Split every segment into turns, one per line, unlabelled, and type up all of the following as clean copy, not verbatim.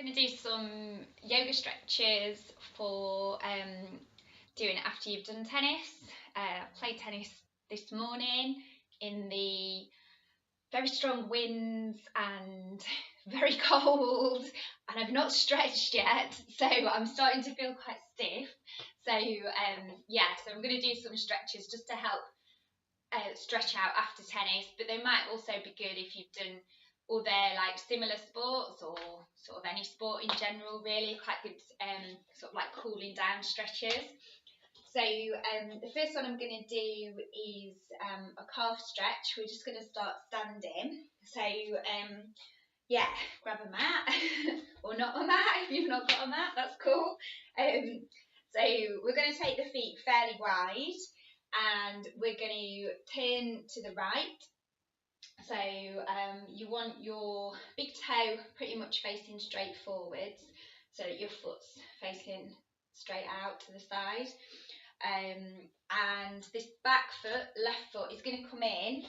Going to do some yoga stretches for doing it after you've done tennis. Played tennis this morning in the very strong winds and very cold, and I've not stretched yet, so I'm starting to feel quite stiff. So so I'm going to do some stretches just to help stretch out after tennis, but they might also be good if you've done other like similar sports or sort of any sport in general, really quite good sort of like cooling down stretches. So the first one I'm going to do is a calf stretch. We're just going to start standing. So grab a mat or not a mat if you've not got a mat, that's cool. So we're going to take the feet fairly wide and we're going to turn to the right. So you want your big toe pretty much facing straight forwards so that your foot's facing straight out to the side. And this back foot, left foot, is going to come in,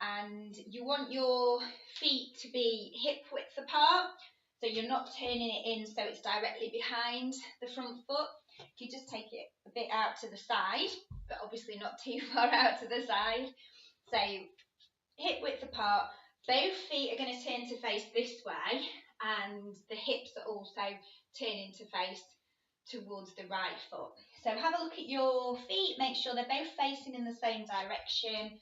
and you want your feet to be hip width apart, so you're not turning it in so it's directly behind the front foot. You just take it a bit out to the side, but obviously not too far out to the side. So hip width apart, both feet are going to turn to face this way, and the hips are also turning to face towards the right foot. So have a look at your feet, make sure they're both facing in the same direction.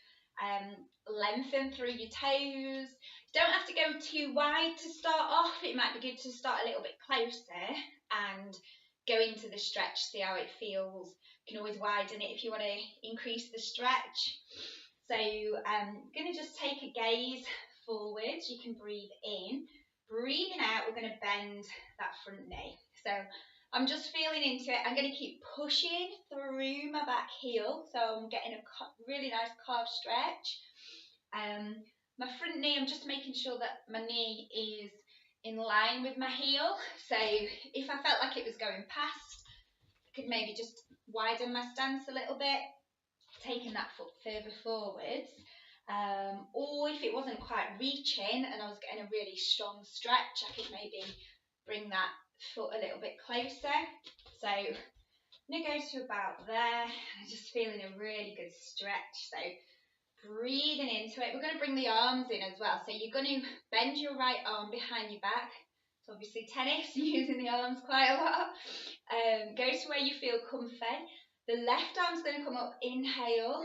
Lengthen through your toes. You don't have to go too wide to start off. It might be good to start a little bit closer and go into the stretch, see how it feels. You can always widen it if you want to increase the stretch. So going to just take a gaze forwards. You can breathe in. Breathing out, we're going to bend that front knee. So I'm just feeling into it. I'm going to keep pushing through my back heel, so I'm getting a really nice calf stretch. My front knee, I'm just making sure that my knee is in line with my heel. So if I felt like it was going past, I could maybe just widen my stance a little bit, taking that foot further forwards. Or if it wasn't quite reaching and I was getting a really strong stretch, I could maybe bring that foot a little bit closer. So I'm going to go to about there. I'm just feeling a really good stretch. So breathing into it. We're going to bring the arms in as well. So you're going to bend your right arm behind your back. So obviously tennis, you're using the arms quite a lot. Go to where you feel comfy. The left arm's going to come up, inhale,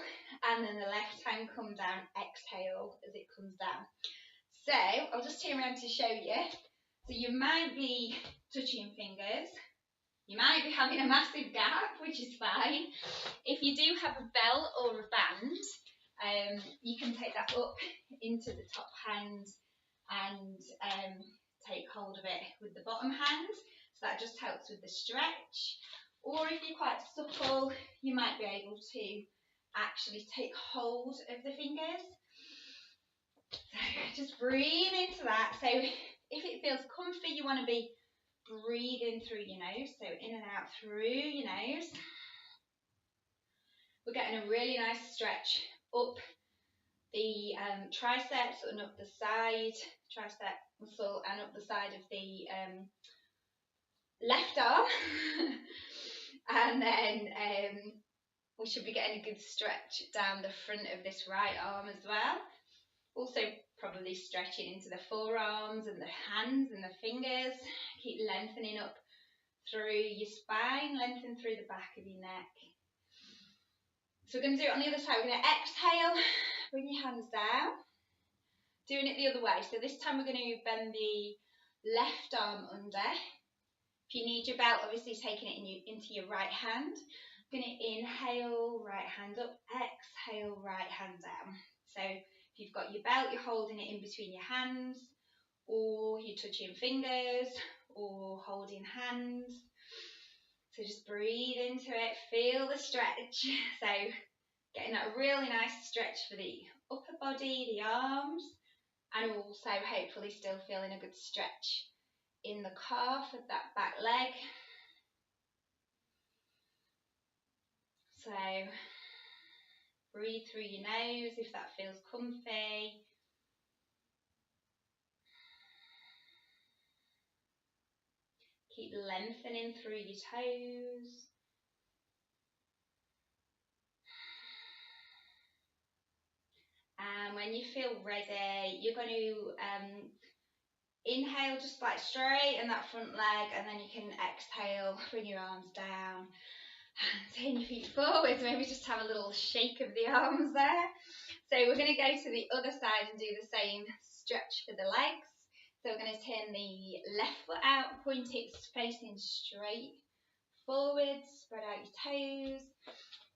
and then the left hand come down, exhale as it comes down. So I'll just turn around to show you. So you might be touching fingers. You might be having a massive gap, which is fine. If you do have a belt or a band, you can take that up into the top hand and take hold of it with the bottom hand. So that just helps with the stretch. Or if you're quite supple, you might be able to actually take hold of the fingers. So just breathe into that. So if it feels comfy, you want to be breathing through your nose. So in and out through your nose. We're getting a really nice stretch up the triceps and up the side, tricep muscle, and up the side of the left arm. And then we should be getting a good stretch down the front of this right arm as well. Also probably stretching into the forearms and the hands and the fingers. Keep lengthening up through your spine, lengthen through the back of your neck. So we're going to do it on the other side. We're going to exhale, bring your hands down. Doing it the other way. So this time we're going to bend the left arm under. If you need your belt, obviously taking it into your right hand. I'm going to inhale, right hand up, exhale, right hand down. So if you've got your belt, you're holding it in between your hands, or you're touching fingers, or holding hands. So just breathe into it, feel the stretch. So getting that really nice stretch for the upper body, the arms, and also hopefully still feeling a good stretch in the calf of that back leg. So breathe through your nose if that feels comfy. Keep lengthening through your toes. And when you feel ready, you're going to inhale just like straighten that front leg, and then you can exhale, bring your arms down, turn your feet forwards, maybe just have a little shake of the arms there. So we're going to go to the other side and do the same stretch for the legs. So we're going to turn the left foot out, point it facing straight forwards, spread out your toes.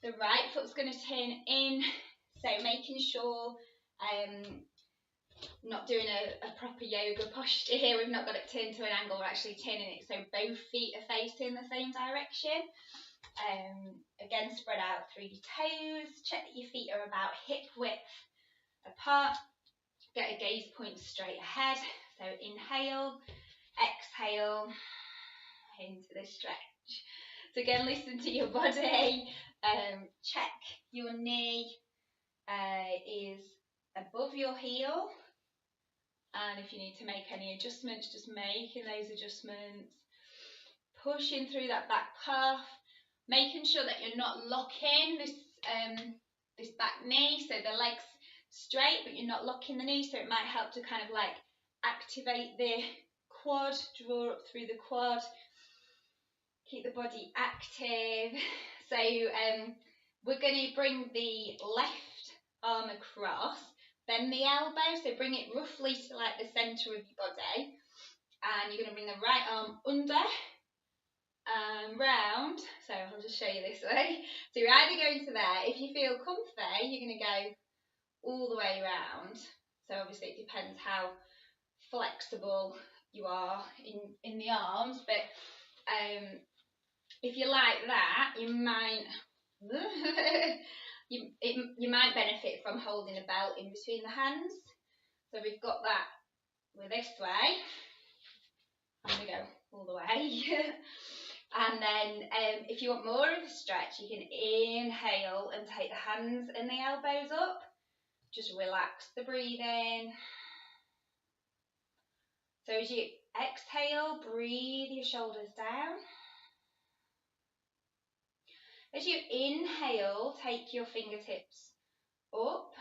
The right foot's going to turn in, so making sure not doing a proper yoga posture here. We've not got it turned to an angle, we're actually turning it so both feet are facing the same direction. Again, spread out through your toes, check that your feet are about hip width apart, get a gaze point straight ahead. So inhale, exhale into the stretch. So again, listen to your body, check your knee is above your heel, and if you need to make any adjustments, just making those adjustments. Pushing through that back calf, making sure that you're not locking this back knee, so the leg's straight but you're not locking the knee, so it might help to kind of like activate the quad, draw up through the quad, keep the body active. So we're going to bring the left arm across, bend the elbow, so bring it roughly to like the centre of your body, and you're going to bring the right arm under and round. So I'll just show you this way. So you're either going to there, if you feel comfy, you're going to go all the way around. So obviously it depends how flexible you are in the arms, but if you like that, you might you might benefit from holding a belt in between the hands. So we've got that, we're this way, I'm going to go all the way. And then if you want more of a stretch, you can inhale and take the hands and the elbows up. Just relax the breathing. So as you exhale, breathe your shoulders down. As you inhale, take your fingertips up.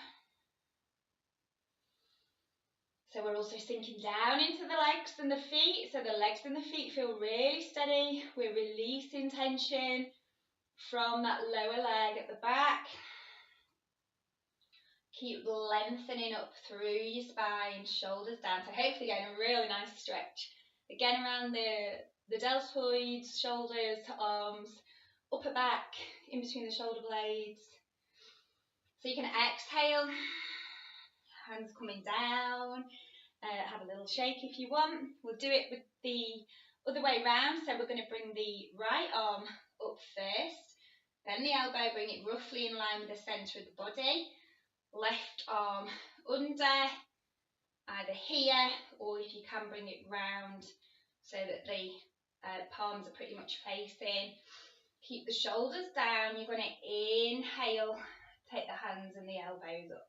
So we're also sinking down into the legs and the feet. So the legs and the feet feel really steady. We're releasing tension from that lower leg at the back. Keep lengthening up through your spine, shoulders down. So hopefully getting a really nice stretch. Again, around the deltoids, shoulders, arms, upper back, in between the shoulder blades. So you can exhale, hands coming down, have a little shake if you want. We'll do it with the other way round. So we're going to bring the right arm up first, then the elbow, bring it roughly in line with the centre of the body. Left arm under, either here, or if you can bring it round so that the palms are pretty much facing. Keep the shoulders down. You're going to inhale, take the hands and the elbows up.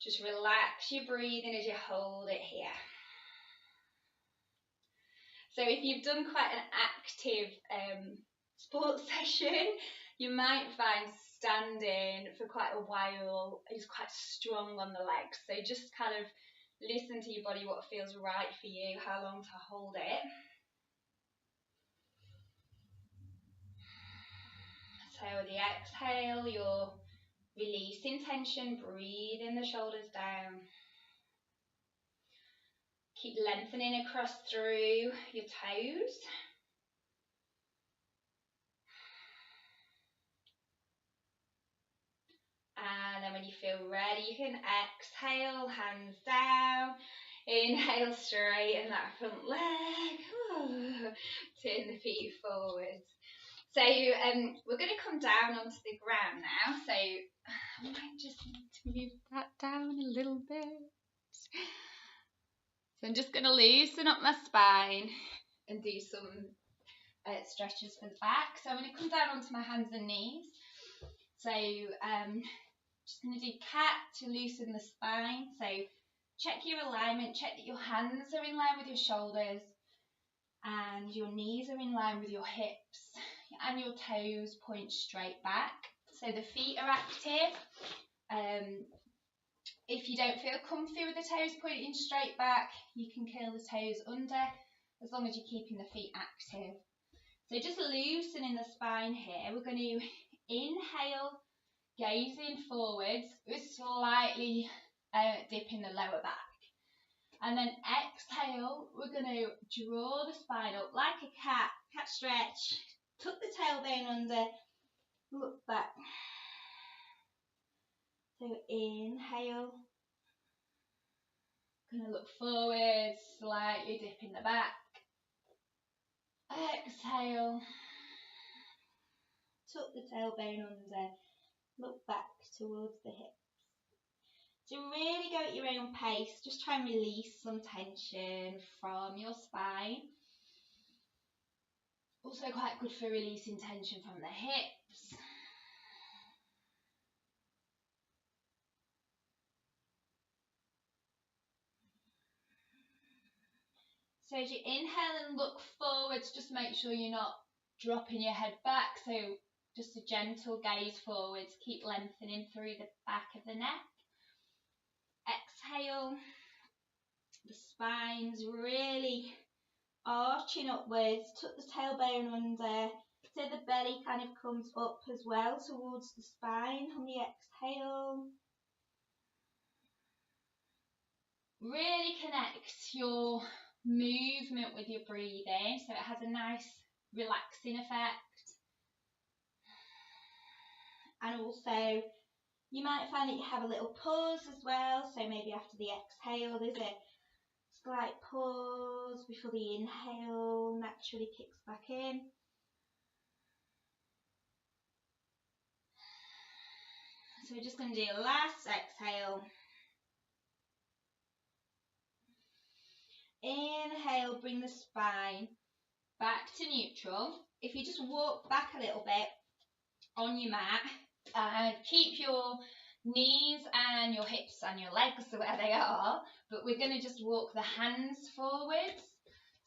Just relax your breathing as you hold it here. So if you've done quite an active sports session, you might find standing for quite a while is quite strong on the legs. So just kind of listen to your body, what feels right for you, how long to hold it. So with the exhale, you're releasing tension, breathing the shoulders down. Keep lengthening across through your toes. And then when you feel ready, you can exhale, hands down. Inhale, straighten that front leg. Ooh. Turn the feet forwards. So we're going to come down onto the ground now. So I might just need to move that down a little bit. So I'm just going to loosen up my spine and do some stretches for the back. So I'm going to come down onto my hands and knees. So just going to do cat to loosen the spine. So check your alignment, check that your hands are in line with your shoulders, and your knees are in line with your hips and your toes point straight back. So the feet are active. If you don't feel comfy with the toes pointing straight back, you can curl the toes under, as long as you're keeping the feet active. So just loosening the spine here. We're going to inhale, gazing forwards with slightly dip in the lower back. And then exhale, we're going to draw the spine up like a cat stretch, tuck the tailbone under, look back. So inhale, going to look forward, slightly dip in the back. Exhale, tuck the tailbone under, look back towards the hips. So really go at your own pace, just try and release some tension from your spine. Also quite good for releasing tension from the hips. So as you inhale and look forwards, just make sure you're not dropping your head back. So just a gentle gaze forwards, keep lengthening through the back of the neck. Exhale, the spine's really arching upwards, tuck the tailbone under, so the belly kind of comes up as well towards the spine on the exhale. Really connect your movement with your breathing, so it has a nice relaxing effect. And also you might find that you have a little pause as well, so maybe after the exhale there's a slight pause before the inhale naturally kicks back in. So we're just going to do a last exhale. Inhale, bring the spine back to neutral. If you just walk back a little bit on your mat and keep your knees and your hips and your legs where they are, but we're going to just walk the hands forwards.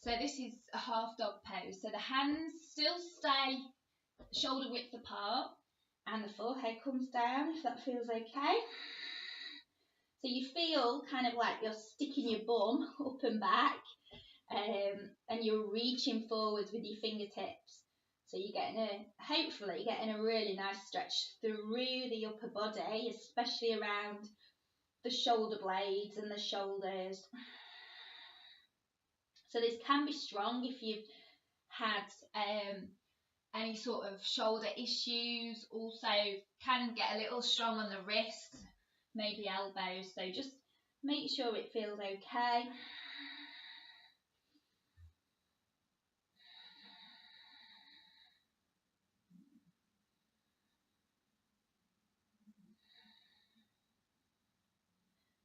So this is a half dog pose. So the hands still stay shoulder width apart and the forehead comes down, if that feels okay. So you feel kind of like you're sticking your bum up and back, and you're reaching forwards with your fingertips. So you're getting hopefully getting a really nice stretch through the upper body, especially around the shoulder blades and the shoulders. So this can be strong if you've had any sort of shoulder issues. Also can get a little strong on the wrists, maybe elbows, so just make sure it feels okay.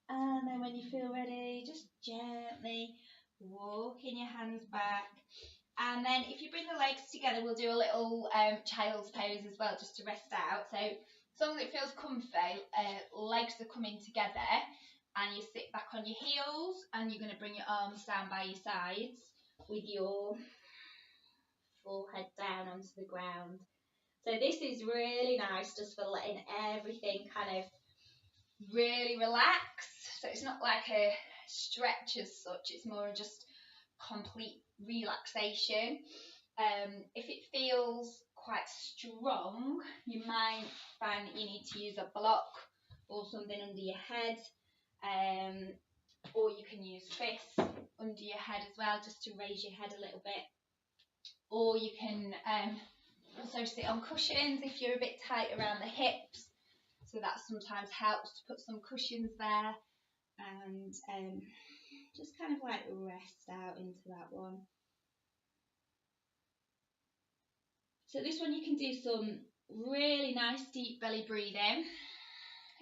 And then when you feel ready, just gently walking your hands back. And then if you bring the legs together, we'll do a little child's pose as well, just to rest out. So as long as it feels comfy, legs are coming together, and you sit back on your heels, and you're going to bring your arms down by your sides with your forehead down onto the ground. So this is really nice just for letting everything kind of really relax. So it's not like a stretch as such, it's more just complete relaxation. If it feels quite strong, you might find that you need to use a block or something under your head, or you can use fists under your head as well, just to raise your head a little bit. Or you can also sit on cushions if you're a bit tight around the hips, so that sometimes helps to put some cushions there, and just kind of like rest out into that one. So this one you can do some really nice deep belly breathing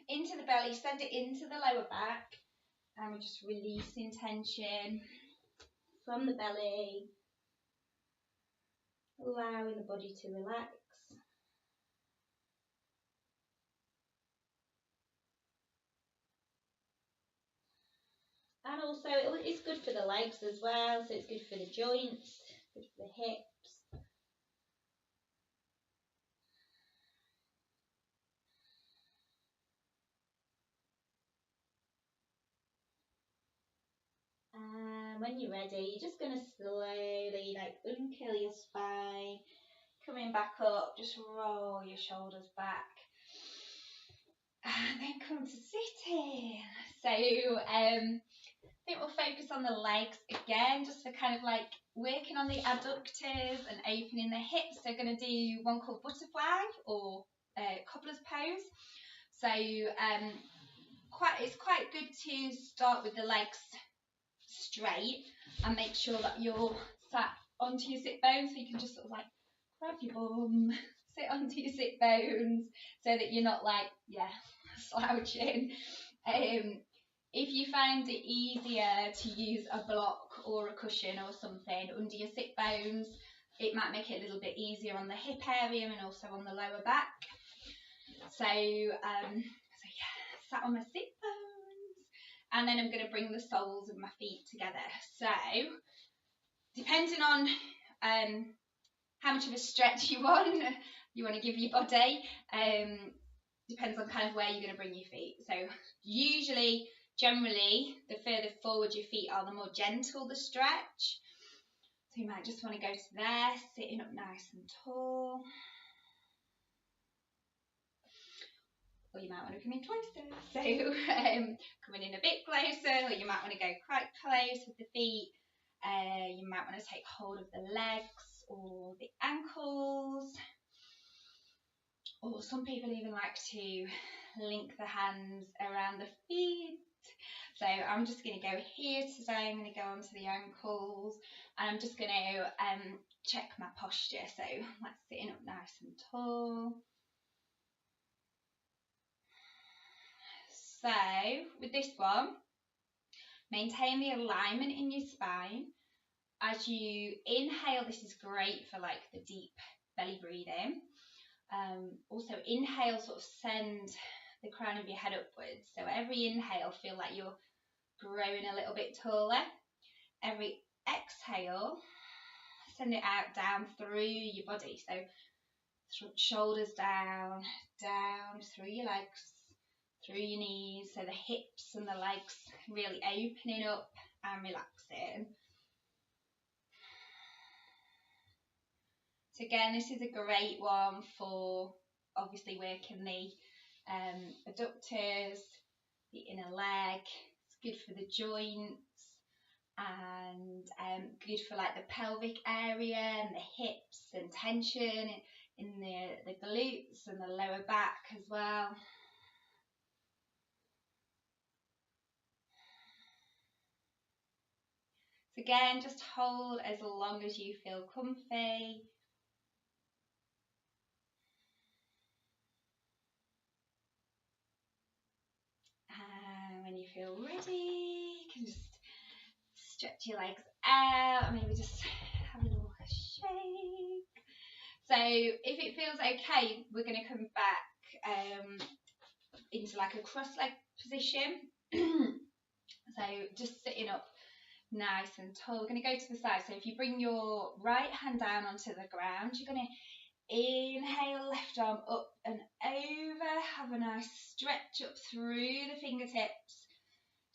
into the belly, send it into the lower back, and we're just releasing tension from the belly, allowing the body to relax. And also it's good for the legs as well, so it's good for the joints. good for the hips. And when you're ready, you're just going to slowly like uncurl your spine, coming back up, just roll your shoulders back. And then come to sitting. So I think we'll focus on the legs again, just for kind of like working on the adductors and opening the hips. So we're going to do one called butterfly or cobbler's pose. So it's quite good to start with the legs straight and make sure that you're sat onto your sit bones, so you can just sort of like grab your bum, sit onto your sit bones, so that you're not like slouching. If you find it easier to use a block or a cushion or something under your sit bones, it might make it a little bit easier on the hip area and also on the lower back. So sat on my sit bones, and then I'm going to bring the soles of my feet together. So depending on how much of a stretch you want to give your body, depends on kind of where you're going to bring your feet. So generally, the further forward your feet are, the more gentle the stretch. So you might just want to go to there, sitting up nice and tall. Or you might want to come in closer. So coming in a bit closer, or you might want to go quite close with the feet. You might want to take hold of the legs or the ankles. Or some people even like to link the hands around the feet. So I'm just going to go here today. I'm going to go onto the ankles, and I'm just going to check my posture. So like sitting up nice and tall. So with this one, maintain the alignment in your spine. As you inhale, this is great for like the deep belly breathing. Also inhale, sort of send the crown of your head upwards. So every inhale, feel like you're growing a little bit taller. Every exhale, send it out down through your body. So shoulders down, down through your legs, through your knees. So the hips and the legs really opening up and relaxing. So again, this is a great one for obviously working the adductors, the inner leg. It's good for the joints and good for like the pelvic area and the hips and tension in the glutes and the lower back as well. So again, just hold as long as you feel comfy. And when you feel ready, you can just stretch your legs out, maybe just have a little shake. So if it feels okay, we're going to come back into like a cross-leg position. So just sitting up nice and tall. We're going to go to the side. So if you bring your right hand down onto the ground, you're going to inhale, left arm up and over. Have a nice stretch up through the fingertips.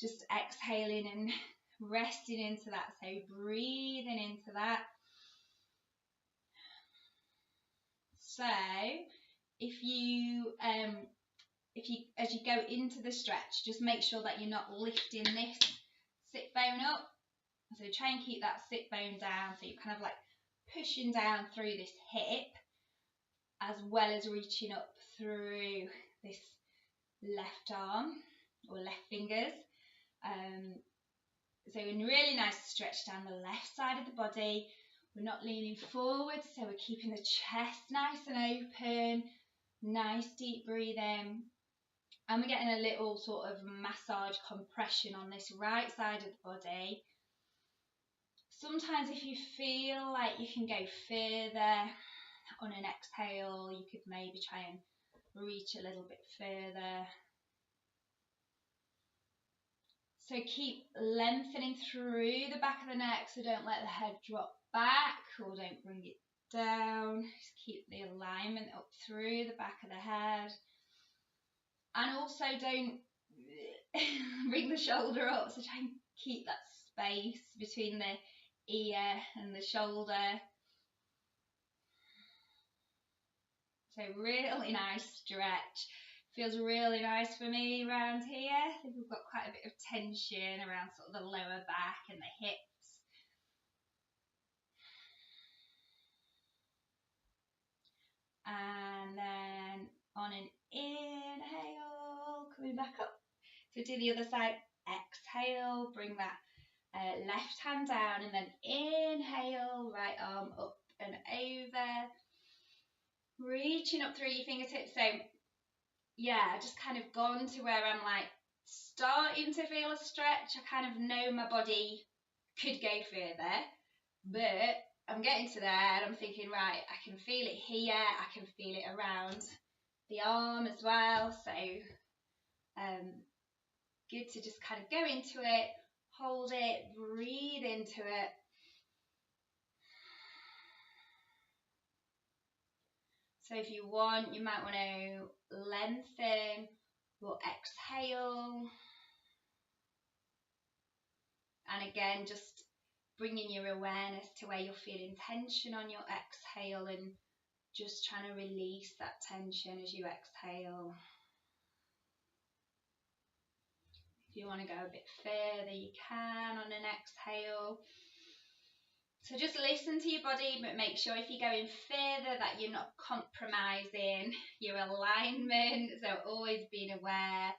Just exhaling and resting into that. So breathing into that. So if you as you go into the stretch, just make sure that you're not lifting this sit bone up. So try and keep that sit bone down, so you're kind of like pushing down through this hip as well as reaching up through this left arm or left fingers. So a really nice stretch down the left side of the body. We're not leaning forward, so we're keeping the chest nice and open, nice deep breathing. And we're getting a little sort of massage compression on this right side of the body. Sometimes if you feel like you can go further on an exhale, you could maybe try and reach a little bit further. So keep lengthening through the back of the neck, so don't let the head drop back or don't bring it down. Just keep the alignment up through the back of the head. And also don't bring the shoulder up, so try and keep that space between the ear and the shoulder. So really nice stretch. Feels really nice for me around here. I think we've got quite a bit of tension around sort of the lower back and the hips. And then on an inhale, coming back up. So do the other side, exhale, bring that left hand down, and then inhale, right arm up and over. Reaching up through your fingertips. So yeah, just kind of gone to where I'm like starting to feel a stretch. I kind of know my body could go further, but I'm getting to there and I'm thinking, right, I can feel it here, I can feel it around the arm as well. So good to just kind of go into it, hold it, breathe into it. So if you want, you might want to lengthen or exhale. And again, just bringing your awareness to where you're feeling tension on your exhale and just trying to release that tension as you exhale. If you want to go a bit further, you can on an exhale. So just listen to your body, but make sure if you're going further that you're not compromising your alignment. So always being aware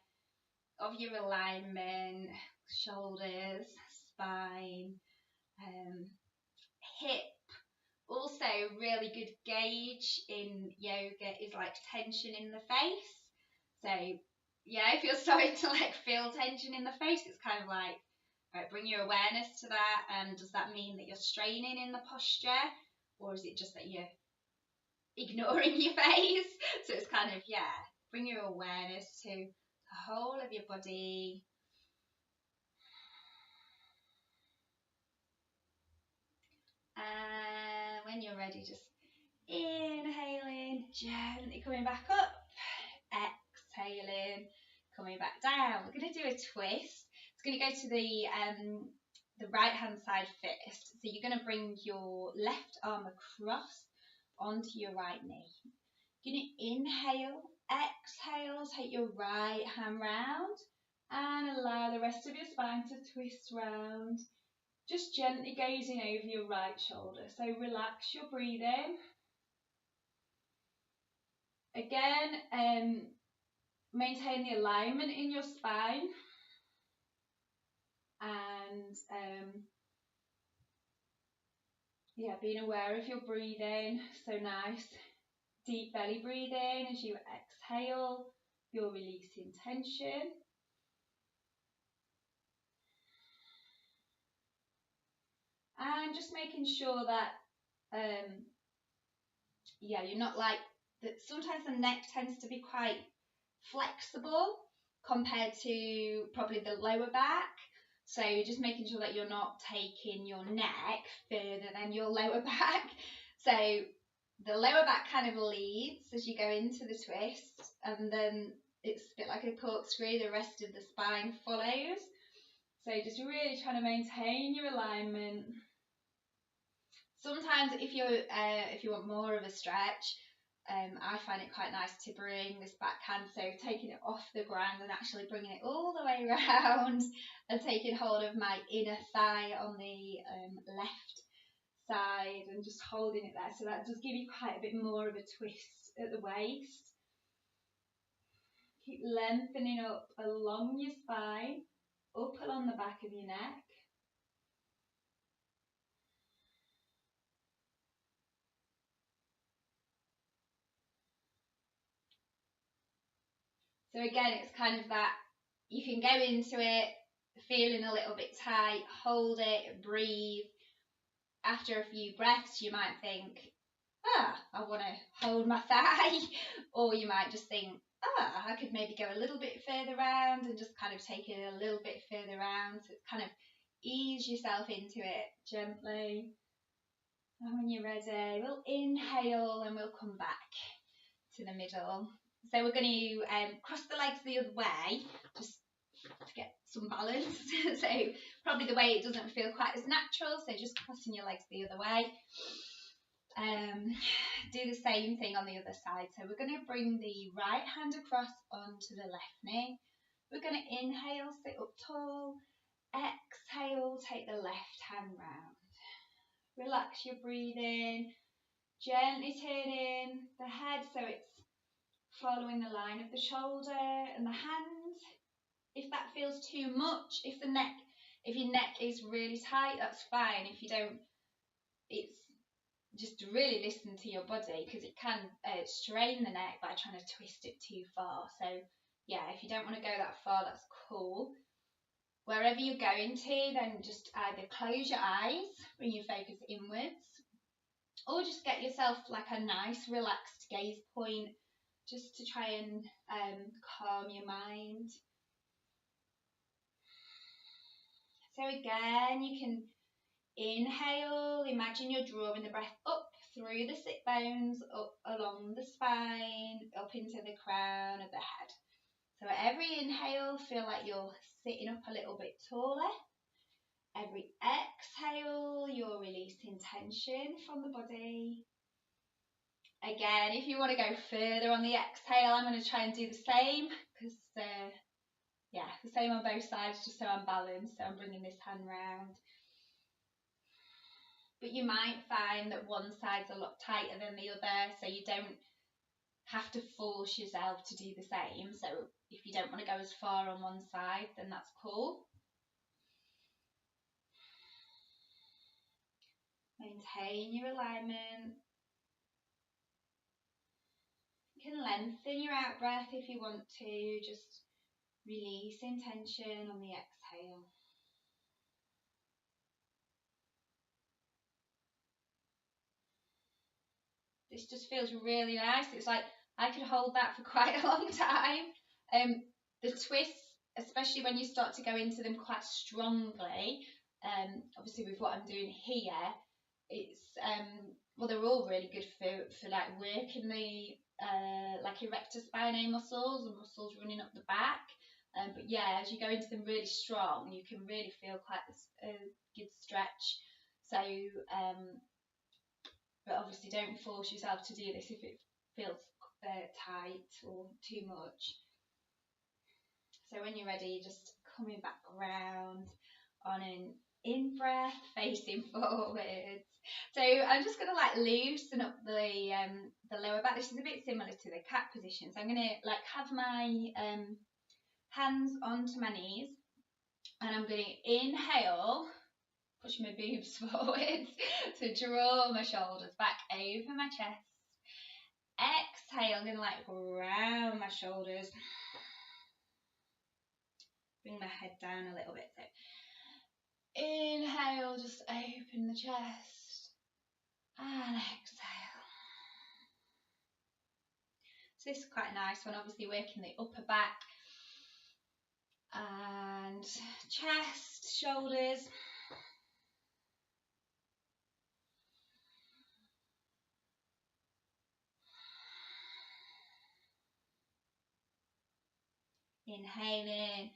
of your alignment, shoulders, spine, hip. Also, really good gauge in yoga is like tension in the face. So yeah, if you're starting to like feel tension in the face, it's kind of like, right, bring your awareness to that. And does that mean that you're straining in the posture, or is it just that you're ignoring your face? So it's kind of, yeah, bring your awareness to the whole of your body. And when you're ready, just inhaling, gently coming back up, exhaling, coming back down. We're going to do a twist. It's going to go to the right hand side first. So you're going to bring your left arm across onto your right knee. You're going to inhale, exhale, take your right hand round and allow the rest of your spine to twist round. Just gently gazing over your right shoulder. So relax your breathing. Again, maintain the alignment in your spine. And yeah, being aware of your breathing. So nice. Deep belly breathing. As you exhale, you're releasing tension. And just making sure that, yeah, you're not like, that. Sometimes the neck tends to be quite flexible compared to probably the lower back. So just making sure that you're not taking your neck further than your lower back. So the lower back kind of leads as you go into the twist, and then it's a bit like a corkscrew, the rest of the spine follows. So just really trying to maintain your alignment. Sometimes if you want more of a stretch, I find it quite nice to bring this backhand, so taking it off the ground and actually bringing it all the way around and taking hold of my inner thigh on the left side and just holding it there. So that does give you quite a bit more of a twist at the waist. Keep lengthening up along your spine, up along the back of your neck. So again, it's kind of that, you can go into it feeling a little bit tight, hold it, breathe. After a few breaths, you might think, I want to hold my thigh. Or you might just think, I could maybe go a little bit further round and just kind of take it a little bit further round. So it's kind of ease yourself into it gently. And when you're ready, we'll inhale and we'll come back to the middle. So we're going to cross the legs the other way, just to get some balance. So probably the way it doesn't feel quite as natural, so just crossing your legs the other way. Do the same thing on the other side. So we're going to bring the right hand across onto the left knee. We're going to inhale, sit up tall. Exhale, take the left hand round. Relax your breathing. Gently turning the head so it's following the line of the shoulder and the hands. If that feels too much, if your neck is really tight, that's fine. If you don't, it's just to really listen to your body, because it can strain the neck by trying to twist it too far. So yeah, if you don't want to go that far, that's cool. Wherever you're going to, then just either close your eyes, bring your focus inwards, or just get yourself like a nice relaxed gaze point, just to try and calm your mind. So again, you can inhale, imagine you're drawing the breath up through the sit bones, up along the spine, up into the crown of the head. So every inhale, feel like you're sitting up a little bit taller. Every exhale, you're releasing tension from the body. Again, if you want to go further on the exhale, I'm going to try and do the same, because yeah, the same on both sides, just so I'm balanced. So I'm bringing this hand round. But you might find that one side's a lot tighter than the other, so you don't have to force yourself to do the same. So if you don't want to go as far on one side, then that's cool. Maintain your alignment. You can lengthen your out breath if you want to, just releasing tension on the exhale. This just feels really nice. It's like I could hold that for quite a long time. The twists, especially when you start to go into them quite strongly, obviously with what I'm doing here, it's well, they're all really good for like working the like erector spinae muscles and muscles running up the back. But yeah, as you go into them really strong, you can really feel quite a good stretch. So but obviously don't force yourself to do this if it feels tight or too much. So when you're ready, just coming back around on an in-breath, facing forwards. So I'm just going to like loosen up the lower back. This is a bit similar to the cat position. So I'm going to like have my hands onto my knees, and I'm going to inhale, push my boobs forwards to draw my shoulders back over my chest. Exhale, I'm going to like round my shoulders. Bring my head down a little bit. So inhale, just open the chest. And exhale. So this is quite a nice one, obviously working the upper back and chest, shoulders. Inhaling,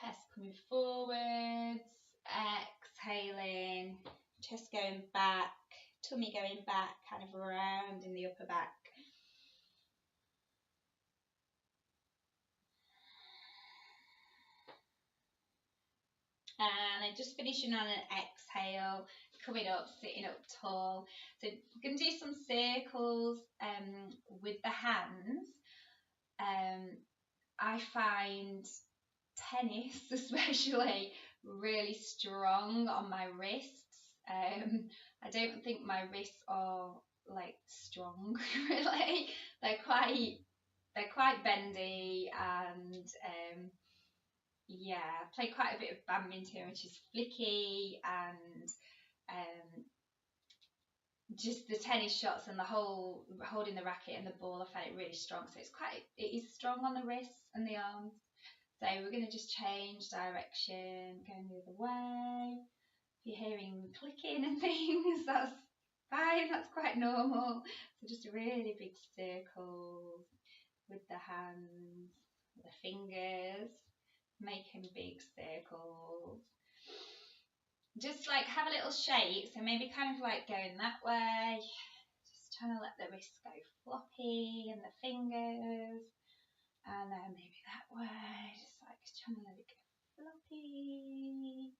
chest coming forwards, exhaling, chest going back, tummy going back, kind of round in the upper back. And then just finishing on an exhale, coming up, sitting up tall. So we're going to do some circles with the hands. I find tennis especially really strong on my wrists. I don't think my wrists are like strong really. They're quite bendy, and yeah, I play quite a bit of badminton, which is flicky, and just the tennis shots and the whole holding the racket and the ball, I found it really strong. So it is strong on the wrists and the arms. So we're going to just change direction, going the other way. If you're hearing clicking and things, that's fine, that's quite normal. So just really big circles with the hands, the fingers, making big circles. Just like have a little shake, so maybe kind of like going that way, just trying to let the wrists go floppy and the fingers, and then maybe that way, just like trying to let it go floppy.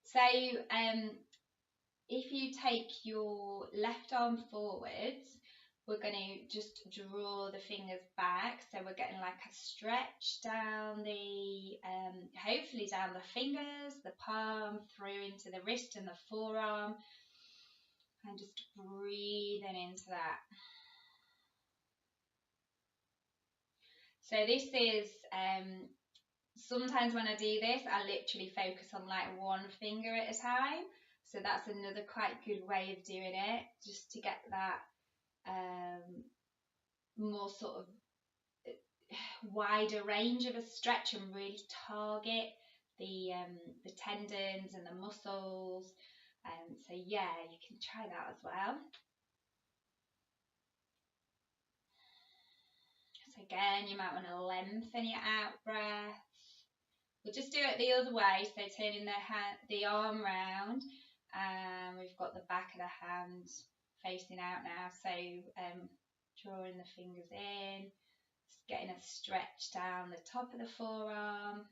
So if you take your left arm forwards, we're going to just draw the fingers back, so we're getting like a stretch down the, hopefully down the fingers, the palm, through into the wrist and the forearm, and just breathing into that. So this is, sometimes when I do this, I literally focus on like one finger at a time. So that's another quite good way of doing it, just to get that more sort of wider range of a stretch and really target the tendons and the muscles. So yeah, you can try that as well. So again, you might want to lengthen your out breath. We'll just do it the other way, so turning the arm round, and we've got the back of the hand facing out now, so drawing the fingers in, just getting a stretch down the top of the forearm.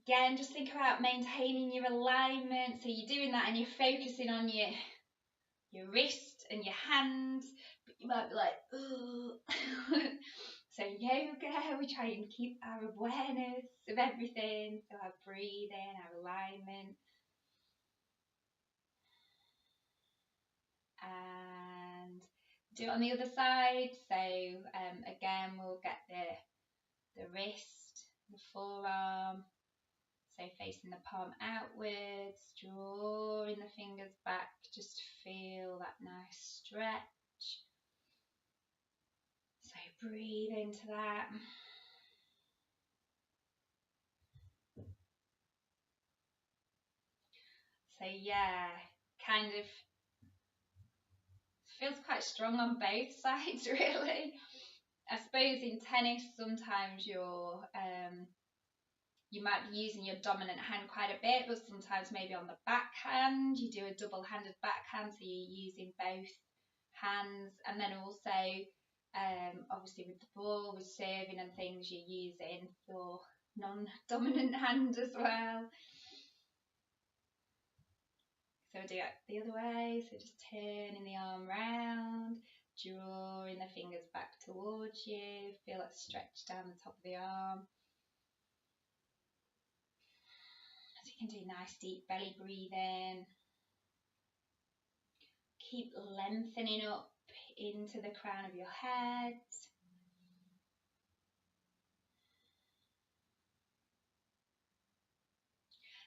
Again, just think about maintaining your alignment, so you're doing that and you're focusing on your wrist and your hands, but you might be like, ugh. So yoga, we try and keep our awareness of everything, so our breathing, our alignment. And do it on the other side, so again we'll get the wrist, the forearm, so facing the palm outwards, drawing the fingers back, just feel that nice stretch. So breathe into that. So yeah, kind of feels quite strong on both sides really. I suppose in tennis sometimes you might be using your dominant hand quite a bit, but sometimes maybe on the backhand you do a double-handed backhand, so you're using both hands, and then also obviously with the ball, with serving and things, you're using your non-dominant hand as well. So we'll do it the other way, so just turning the arm round, drawing the fingers back towards you, feel that stretch down the top of the arm. So you can do nice deep belly breathing. Keep lengthening up into the crown of your head.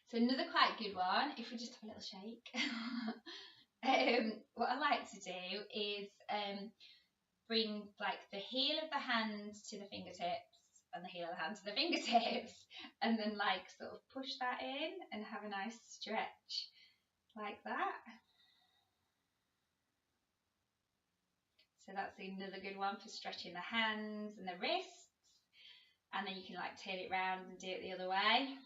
So another quite good one, if we just have a little shake, what I like to do is bring like the heel of the hand to the fingertips and the heel of the hand to the fingertips, and then like sort of push that in and have a nice stretch like that. So that's another good one for stretching the hands and the wrists, and then you can like turn it round and do it the other way.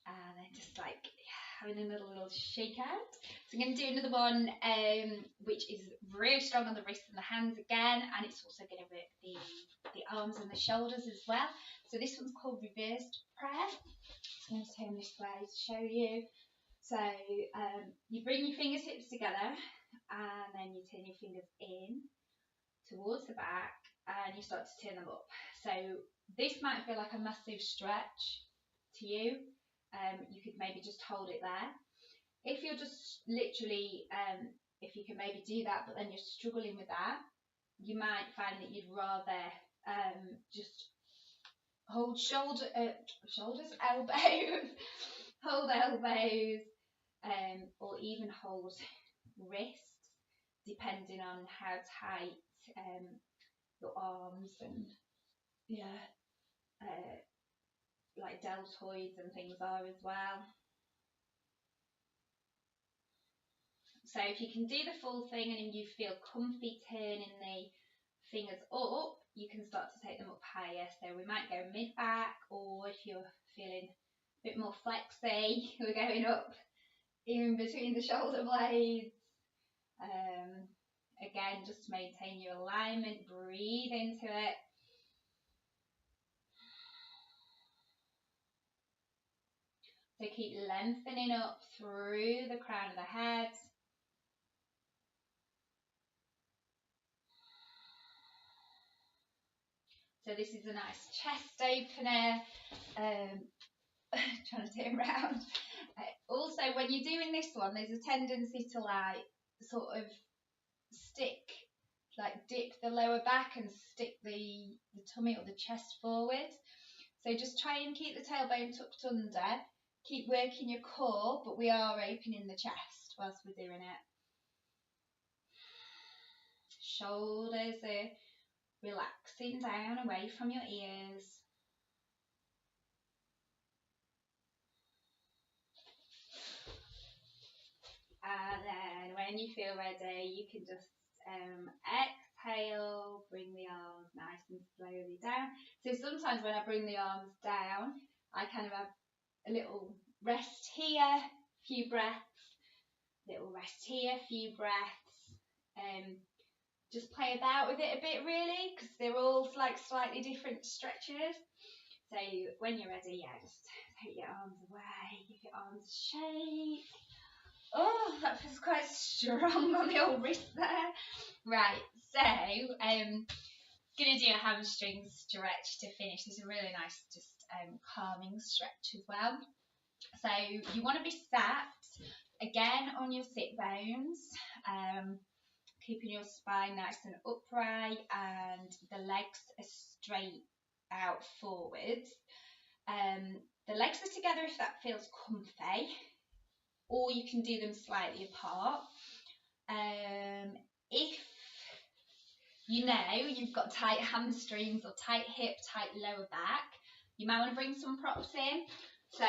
And then just like having another little shake out. So I'm going to do another one which is really strong on the wrists and the hands again, and it's also going to work the arms and the shoulders as well. So this one's called reversed prayer. So I'm going to turn this way to show you. So you bring your fingertips together, and then you turn your fingers in towards the back, and you start to turn them up. So this might feel like a massive stretch to you. You could maybe just hold it there. if you're just literally, if you can maybe do that, but then you're struggling with that, you might find that you'd rather just hold shoulders, elbows, hold elbows, or even hold wrists, depending on how tight your arms and like deltoids and things are as well. So if you can do the full thing and you feel comfy turning the fingers up, you can start to take them up higher. So we might go mid-back, or if you're feeling a bit more flexy, we're going up in between the shoulder blades. Again, just maintain your alignment, breathe into it. So keep lengthening up through the crown of the head. So this is a nice chest opener. Trying to turn around. Also, when you're doing this one, there's a tendency to like sort of dip the lower back and stick the tummy or the chest forward. So just try and keep the tailbone tucked under. Keep working your core, but we are opening the chest whilst we're doing it. Shoulders are relaxing down away from your ears. And then when you feel ready, you can just exhale, bring the arms nice and slowly down. So sometimes when I bring the arms down, I kind of have a little rest here, few breaths, little rest here, few breaths. Just play about with it a bit really, because they're all like slightly different stretches. So when you're ready, just take your arms away, give your arms a shake. Oh, that feels quite strong on the old wrist there. Right, so gonna do a hamstring stretch to finish. This is a really nice, just calming stretch as well. So you want to be sat again on your sit bones, keeping your spine nice and upright and the legs are straight out forwards. The legs are together if that feels comfy, or you can do them slightly apart. If you know you've got tight hamstrings or tight hip, tight lower back, you might want to bring some props in. So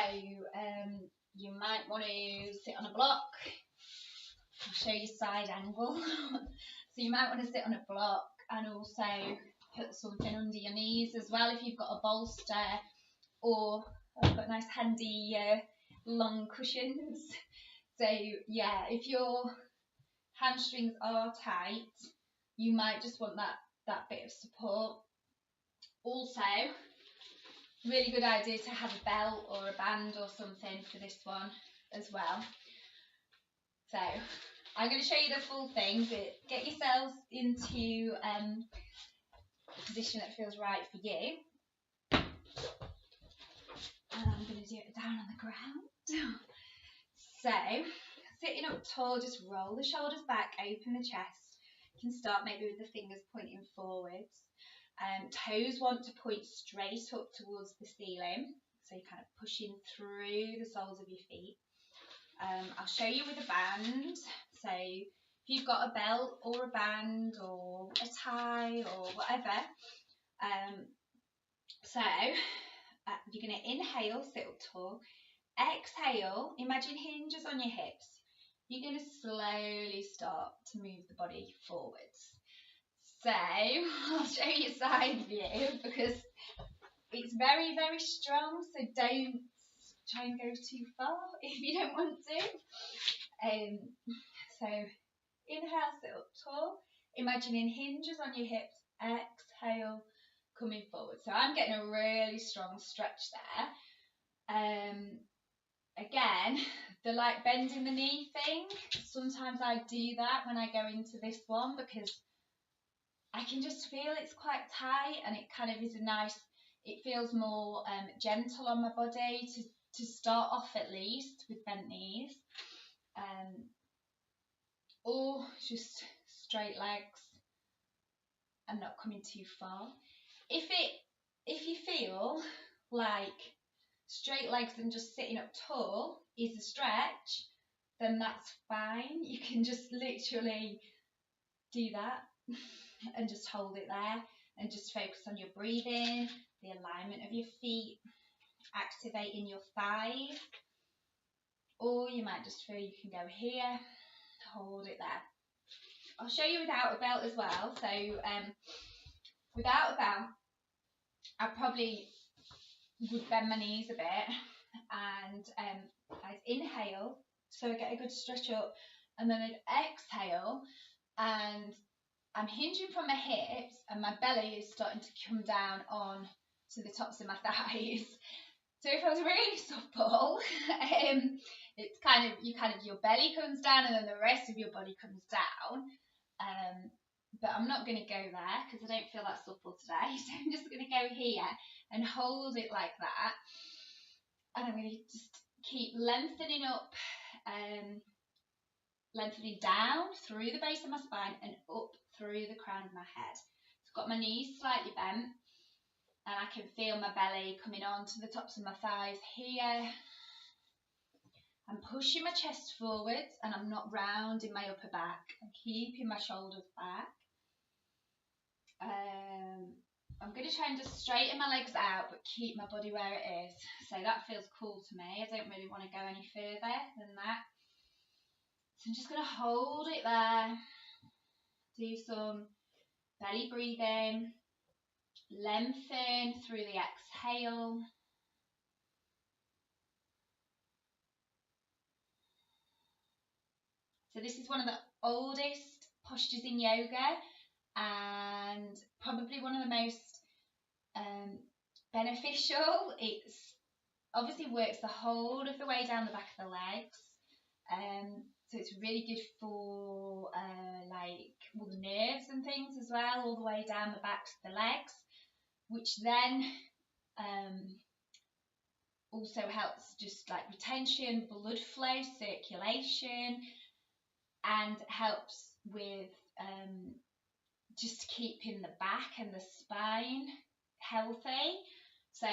you might want to sit on a block. I'll show you side angle. So you might want to sit on a block and also put something under your knees as well if you've got a bolster, or I've got nice handy long cushions. So yeah, if your hamstrings are tight, you might just want that bit of support. Also, really good idea to have a belt or a band or something for this one as well. So I'm going to show you the full thing, but get yourselves into a position that feels right for you. And I'm going to do it down on the ground. So sitting up tall, just roll the shoulders back, open the chest. You can start maybe with the fingers pointing forwards. Toes want to point straight up towards the ceiling, so you're kind of pushing through the soles of your feet. I'll show you with a band. So if you've got a belt or a band or a tie or whatever, you're going to inhale, sit up tall. Exhale, imagine hinges on your hips. You're going to slowly start to move the body forwards. So I'll show you side view because it's very, very strong, so don't try and go too far if you don't want to. So inhale, sit up tall, imagining hinges on your hips. Exhale, coming forward. So I'm getting a really strong stretch there. Again, the like bending the knee thing, sometimes I do that when I go into this one because I can just feel it's quite tight, and it kind of is a nice, it feels more gentle on my body to start off at least with bent knees. or just straight legs and not coming too far. If you feel like straight legs and just sitting up tall is a stretch, then that's fine. You can just literally do that and just hold it there and just focus on your breathing, the alignment of your feet, activating your thighs. Or you might just feel you can go here, hold it there. I'll show you without a belt as well. So without a belt, I probably would bend my knees a bit and I'd inhale so I get a good stretch up, and then I'd exhale and I'm hinging from my hips and my belly is starting to come down on to the tops of my thighs. So if I was really supple, it's kind of your belly comes down and then the rest of your body comes down. But I'm not going to go there because I don't feel that supple today. So I'm just going to go here and hold it like that. And I'm going to just keep lengthening up, lengthening down through the base of my spine and up through the crown of my head. So I've got my knees slightly bent and I can feel my belly coming on to the tops of my thighs here. I'm pushing my chest forwards and I'm not rounding my upper back. I'm keeping my shoulders back. I'm going to try and just straighten my legs out but keep my body where it is. So that feels cool to me. I don't really want to go any further than that. So I'm just going to hold it there. Do some belly breathing. Lengthen through the exhale. So this is one of the oldest postures in yoga and probably one of the most beneficial. It's obviously works the whole of the way down the back of the legs. So it's really good for like all the nerves and things as well, all the way down the backs of the legs, which then also helps just like retention, blood flow, circulation, and helps with just keeping the back and the spine healthy. So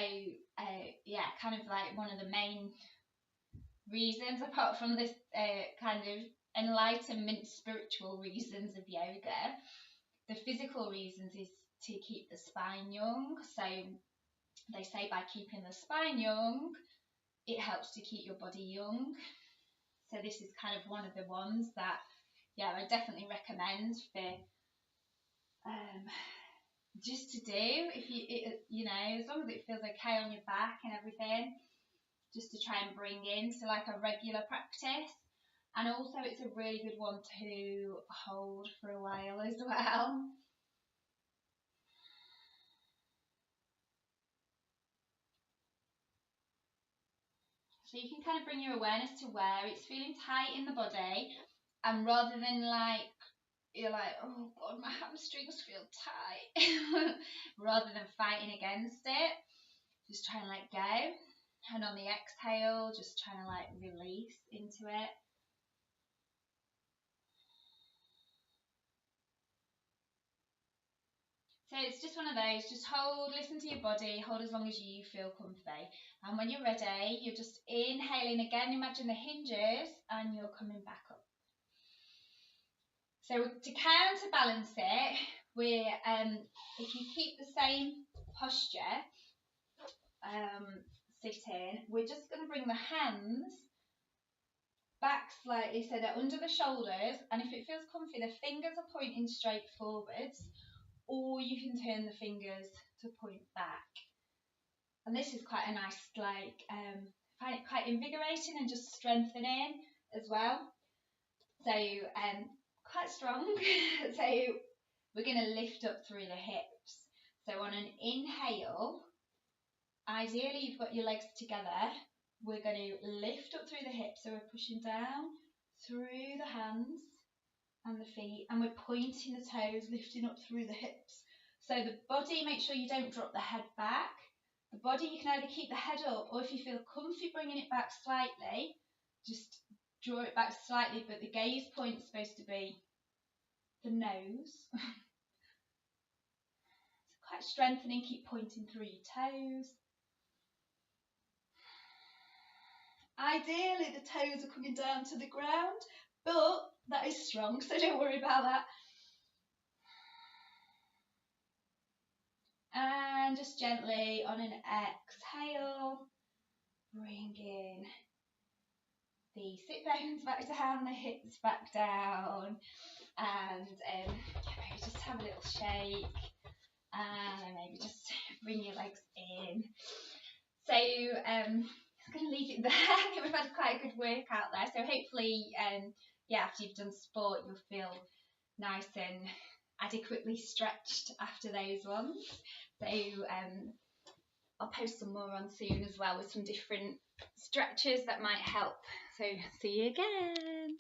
yeah, kind of like one of the main reasons, apart from this kind of enlightenment spiritual reasons of yoga, the physical reasons is to keep the spine young. So they say by keeping the spine young, it helps to keep your body young. So this is kind of one of the ones that, yeah, I definitely recommend for just to do, if you know, as long as it feels okay on your back and everything, just to try and bring into like a regular practice. And also it's a really good one to hold for a while as well. So you can kind of bring your awareness to where it's feeling tight in the body, and rather than like you're like, oh god, my hamstrings feel tight, rather than fighting against it, just try and let go. And on the exhale, just trying to like release into it. So it's just one of those, just hold, listen to your body, hold as long as you feel comfy. And when you're ready, you're just inhaling again, imagine the hinges, and you're coming back up. So to counterbalance it, we're if you keep the same posture, sitting, we're just going to bring the hands back slightly so they're under the shoulders, and if it feels comfy, the fingers are pointing straight forwards, or you can turn the fingers to point back. And this is quite a nice, like, find it quite invigorating and just strengthening as well. So quite strong. So we're going to lift up through the hips. So on an inhale, ideally you've got your legs together. We're going to lift up through the hips. So we're pushing down through the hands and the feet, and we're pointing the toes, lifting up through the hips. So the body, make sure you don't drop the head back. The body, you can either keep the head up, or if you feel comfy bringing it back slightly, just draw it back slightly, but the gaze point's supposed to be the nose. So quite strengthening, keep pointing through your toes. Ideally, the toes are coming down to the ground, but that is strong, so don't worry about that. And just gently on an exhale, bringing the sit bones back down, the hips back down, and maybe just have a little shake, and maybe just bring your legs in. So I'm going to leave it there. I think we've had quite a good workout there, so hopefully after you've done sport you'll feel nice and adequately stretched after those ones. So I'll post some more on soon as well with some different stretches that might help. So see you again.